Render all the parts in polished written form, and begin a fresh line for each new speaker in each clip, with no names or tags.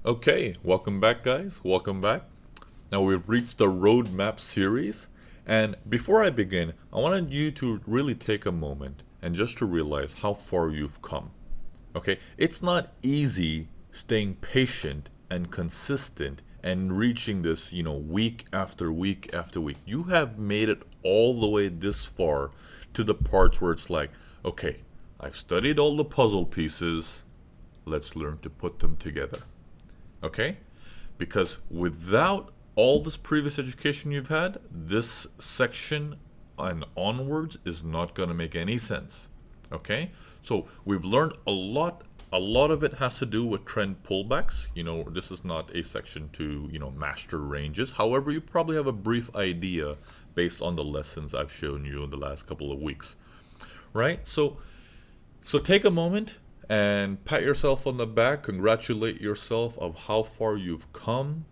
Okay, welcome back, guys. Welcome back. Now we've reached the roadmap series, and before I begin, I wanted you to really take a moment and just to realize how far you've come. Okay, it's not easy staying patient and consistent and reaching this, week after week after week. You have made it all the way this far to the parts where it's like, okay, I've studied all the puzzle pieces. Let's learn to put them together. Okay? Because without all this previous education you've had, this section and onwards is not going to make any sense. Okay? So we've learned a lot. A lot of it has to do with trend pullbacks. This is not a section to, master ranges. However, you probably have a brief idea based on the lessons I've shown you in the last couple of weeks. Right? So take a moment and pat yourself on the back, congratulate yourself of how far you've come.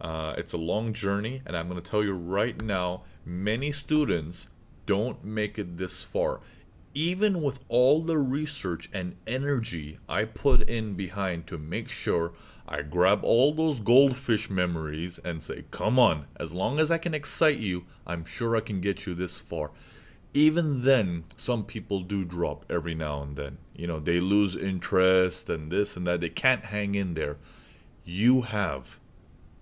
It's a long journey, and I'm going to tell you right now, many students don't make it this far. Even with all the research and energy I put in behind to make sure I grab all those goldfish memories and say, come on, as long as I can excite you, I'm sure I can get you this far. Even then, some people do drop every now and then. They lose interest and this and that. They can't hang in there. You have.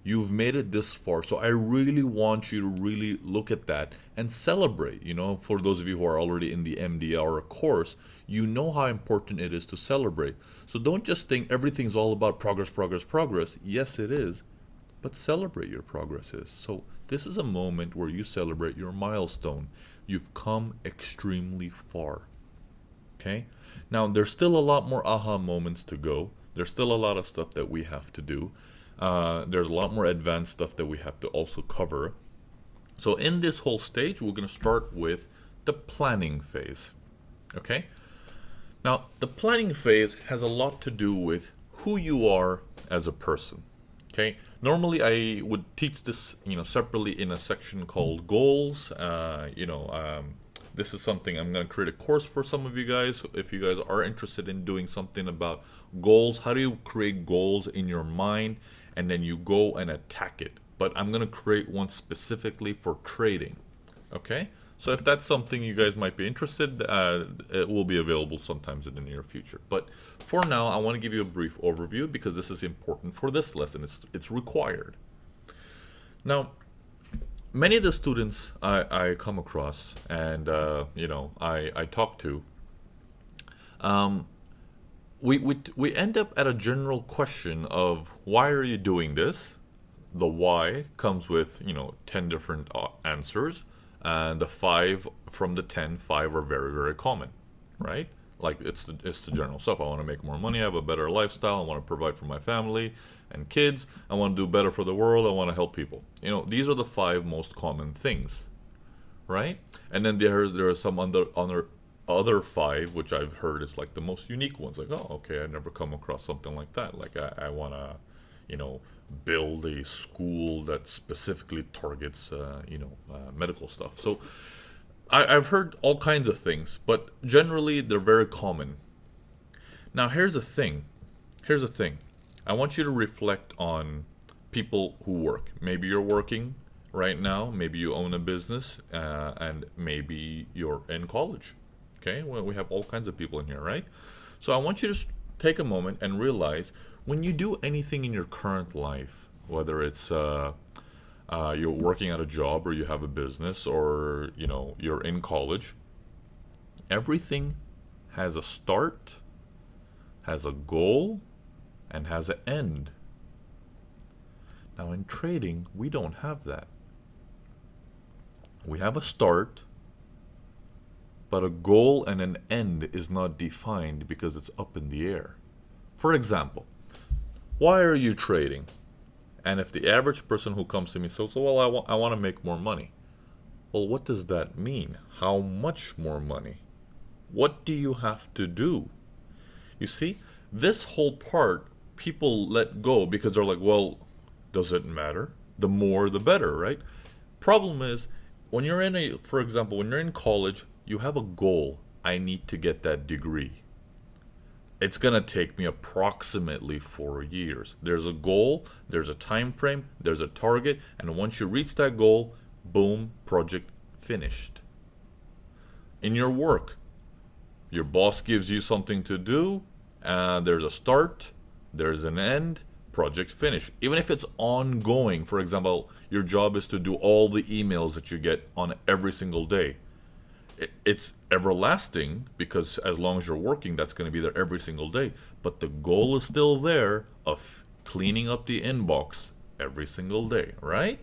You've made it this far. So I really want you to really look at that and celebrate. For those of you who are already in the MDR course, you know how important it is to celebrate. So don't just think everything's all about progress, progress, progress. Yes, it is. But celebrate your progresses. So this is a moment where you celebrate your milestone. You've come extremely far. Okay? Now, there's still a lot more aha moments to go. There's still a lot of stuff that we have to do. There's a lot more advanced stuff that we have to also cover. So in this whole stage, we're going to start with the planning phase. Okay? Now, the planning phase has a lot to do with who you are as a person. Okay. Normally, I would teach this, separately in a section called goals. This is something I'm going to create a course for some of you guys. If you guys are interested in doing something about goals, how do you create goals in your mind, and then you go and attack it. But I'm going to create one specifically for trading. Okay. So if that's something you guys might be interested, it will be available sometimes in the near future. But for now, I want to give you a brief overview because this is important for this lesson. It's required. Now, many of the students I come across and I talk to, we end up at a general question of why are you doing this? The why comes with 10 different answers. And the 5 from the 10, 5 are very, very common, right? Like it's the general stuff. I want to make more money. I have a better lifestyle. I want to provide for my family and kids. I want to do better for the world. I want to help people. These are the 5 most common things, right? And then there are some other 5 which I've heard is like the most unique ones. Like, oh, okay, I never come across something like that. Like I want to, build a school that specifically targets, medical stuff. So I've heard all kinds of things, but generally they're very common. Now here's the thing. I want you to reflect on people who work. Maybe you're working right now. Maybe you own a business, and maybe you're in college. Okay, well, we have all kinds of people in here, right? So I want you to take a moment and realize when you do anything in your current life, whether it's you're working at a job or you have a business or you're in college, everything has a start, has a goal, and has an end. Now in trading, we don't have that. We have a start, but a goal and an end is not defined because it's up in the air. For example, why are you trading? And if the average person who comes to me says, well, I want to make more money. Well, what does that mean? How much more money? What do you have to do? You see, this whole part, people let go because they're like, well, does it matter? The more, the better, right? Problem is, when you're for example, when you're in college, you have a goal. I need to get that degree. It's going to take me approximately 4 years. There's a goal, there's a time frame, there's a target, and once you reach that goal, boom, project finished. In your work, your boss gives you something to do, there's a start, there's an end, project finished. Even if it's ongoing, for example, your job is to do all the emails that you get on every single day. It's everlasting because as long as you're working, that's going to be there every single day. But the goal is still there of cleaning up the inbox every single day, right?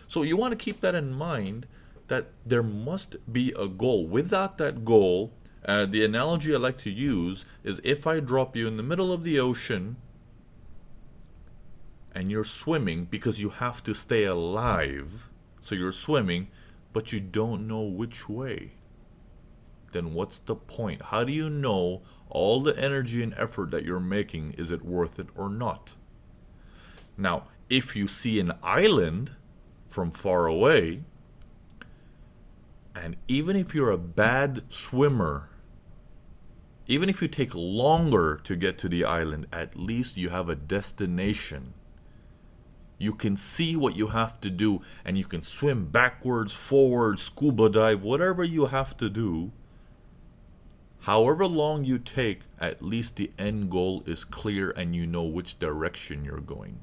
So you want to keep that in mind, that there must be a goal. Without that goal, the analogy I like to use is if I drop you in the middle of the ocean and you're swimming because you have to stay alive, so you're swimming, but you don't know which way, then what's the point? How do you know all the energy and effort that you're making, is it worth it or not? Now, if you see an island from far away, and even if you're a bad swimmer, even if you take longer to get to the island, at least you have a destination. You can see what you have to do, and you can swim backwards, forwards, scuba dive, whatever you have to do. However long you take, at least the end goal is clear and you know which direction you're going.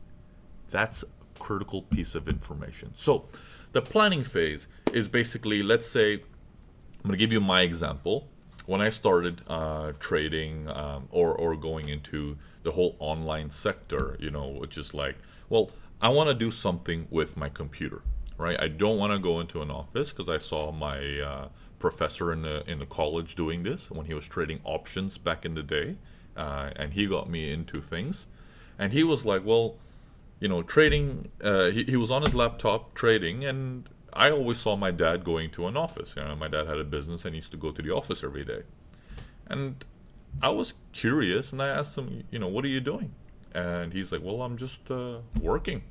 That's a critical piece of information. So the planning phase is basically, let's say, I'm going to give you my example. When I started trading or going into the whole online sector, which is like, well, I want to do something with my computer, right? I don't want to go into an office because I saw my professor in the college doing this when he was trading options back in the day, and he got me into things. And he was like, well, trading, he was on his laptop trading, and I always saw my dad going to an office. My dad had a business and he used to go to the office every day. And I was curious, and I asked him, what are you doing? And he's like, well, I'm just working.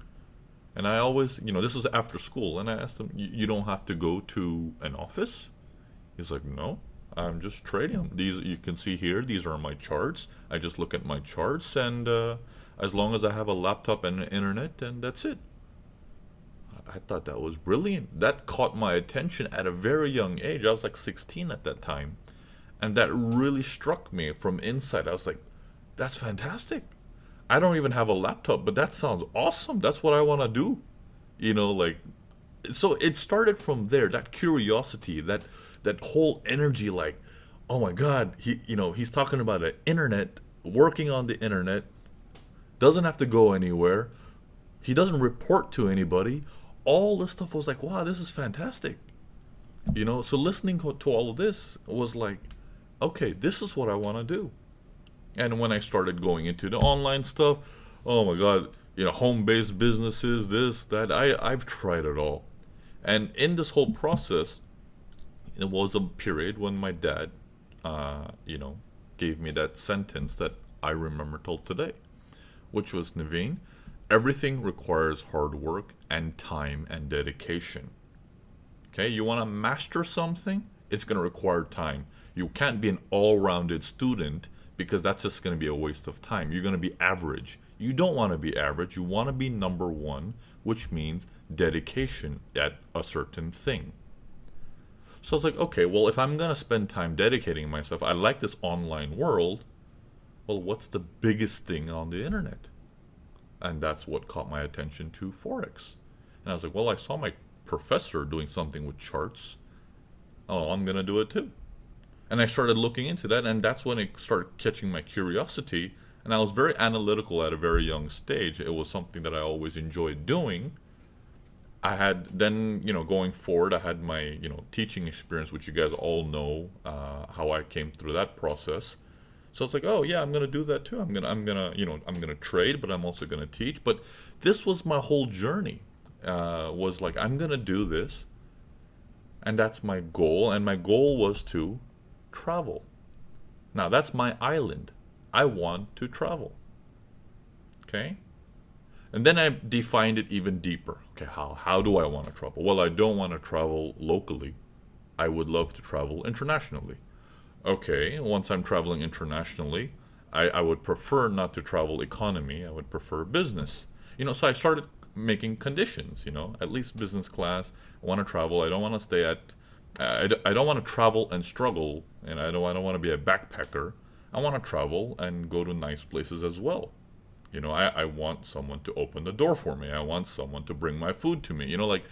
And I always, this was after school, and I asked him, you don't have to go to an office? He's like, no, I'm just trading. These, you can see here, these are my charts. I just look at my charts, and as long as I have a laptop and an internet, and that's it. I thought that was brilliant. That caught my attention at a very young age. I was like 16 at that time. And that really struck me from inside. I was like, that's fantastic. I don't even have a laptop, but that sounds awesome. That's what I want to do. So it started from there, that curiosity, that whole energy, like, oh my God, he's talking about an internet, working on the internet, doesn't have to go anywhere. He doesn't report to anybody. All this stuff was like, wow, this is fantastic. So listening to all of this was like, okay, this is what I want to do. And when I started going into the online stuff, oh my God, home-based businesses, this, that, I've tried it all. And in this whole process, it was a period when my dad, gave me that sentence that I remember till today, which was, Naveen, everything requires hard work and time and dedication. Okay, you want to master something, it's going to require time. You can't be an all-rounded student because that's just going to be a waste of time. You're going to be average. You don't want to be average. You want to be number one, which means dedication at a certain thing. So I was like, okay, well, if I'm going to spend time dedicating myself, I like this online world. Well, what's the biggest thing on the internet? And that's what caught my attention to Forex. And I was like, well, I saw my professor doing something with charts. Oh, I'm going to do it too. And I started looking into that, and that's when it started catching my curiosity. And I was very analytical at a very young stage. It was something that I always enjoyed doing. I had then, going forward, I had my, teaching experience, which you guys all know how I came through that process. So it's like, oh yeah, I'm gonna do that too. I'm gonna trade, but I'm also gonna teach. But this was my whole journey. Was like, I'm gonna do this, and that's my goal. And my goal was to travel. Now that's my island. I want to travel. Okay. And then I defined it even deeper. Okay, how do I want to travel? Well, I don't want to travel locally. I would love to travel internationally. Okay, once I'm traveling internationally, I would prefer not to travel economy. I would prefer business. So I started making conditions, at least business class. I want to travel. I don't want to stay at, I don't want to travel and struggle, and I don't want to be a backpacker. I want to travel and go to nice places as well. I want someone to open the door for me. I want someone to bring my food to me. Like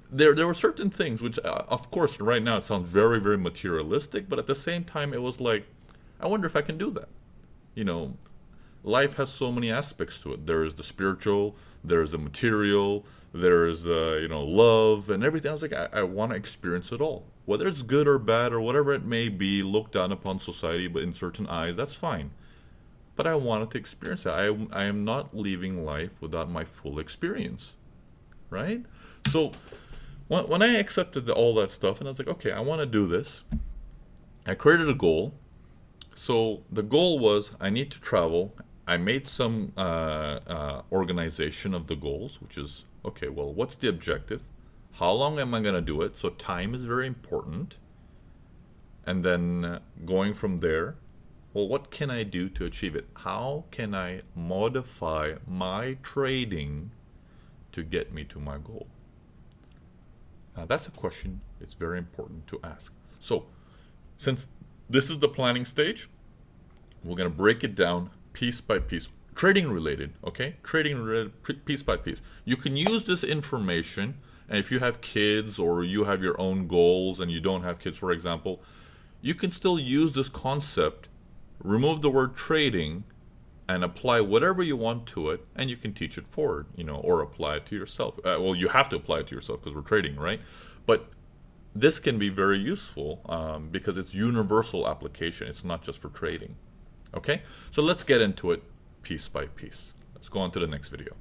there were certain things which, of course, right now it sounds very, very materialistic, but at the same time, it was like, I wonder if I can do that. You know, Life has so many aspects to it. There is the spiritual, there is the material, there is the, love and everything. I was like, I want to experience it all. Whether it's good or bad or whatever it may be, looked down upon society, but in certain eyes, that's fine. But I wanted to experience it. I am not leaving life without my full experience, right? So when I accepted all that stuff and I was like, okay, I want to do this, I created a goal. So the goal was I need to travel. I made some organization of the goals, which is, okay, well, what's the objective? How long am I going to do it? So time is very important. And then going from there, well, what can I do to achieve it? How can I modify my trading to get me to my goal? Now, that's a question it's very important to ask. So, since this is the planning stage, we're going to break it down piece by piece. Trading related, okay? Trading related, piece by piece. You can use this information, and if you have kids or you have your own goals and you don't have kids, for example, you can still use this concept, remove the word trading, and apply whatever you want to it, and you can teach it forward, or apply it to yourself. Well, you have to apply it to yourself because we're trading, right? But this can be very useful because it's universal application. It's not just for trading. Okay? So let's get into it piece by piece. Let's go on to the next video.